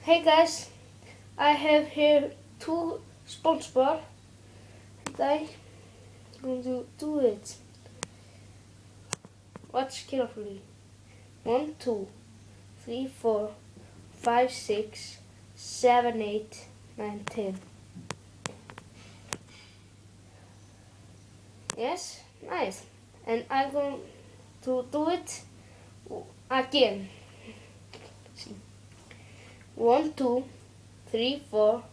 Hey guys, I have here two SpongeBob and I'm going to do it. Watch carefully. 1, 2, 3, 4, 5, 6, 7, 8, 9, 10. Yes, nice. And I'm going to do it again. 1, 2, 3, 4,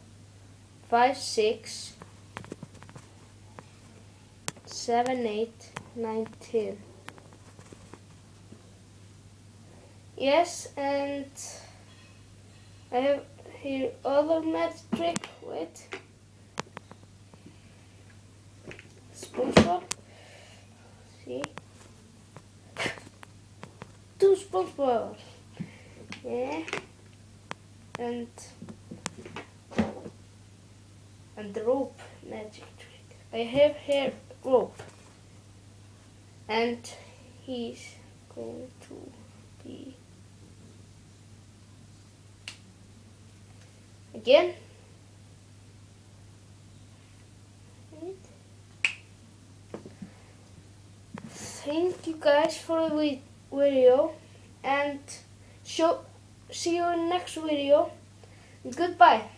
5, 6, 7, 8, 9, 10. Yes, and I have here other magic trick. Wait. SpongeBob. See? 2 SpongeBob. Yeah. And the rope magic trick. I have here rope. And he's going to be again. Thank you guys for the video and see you in the next video. Goodbye.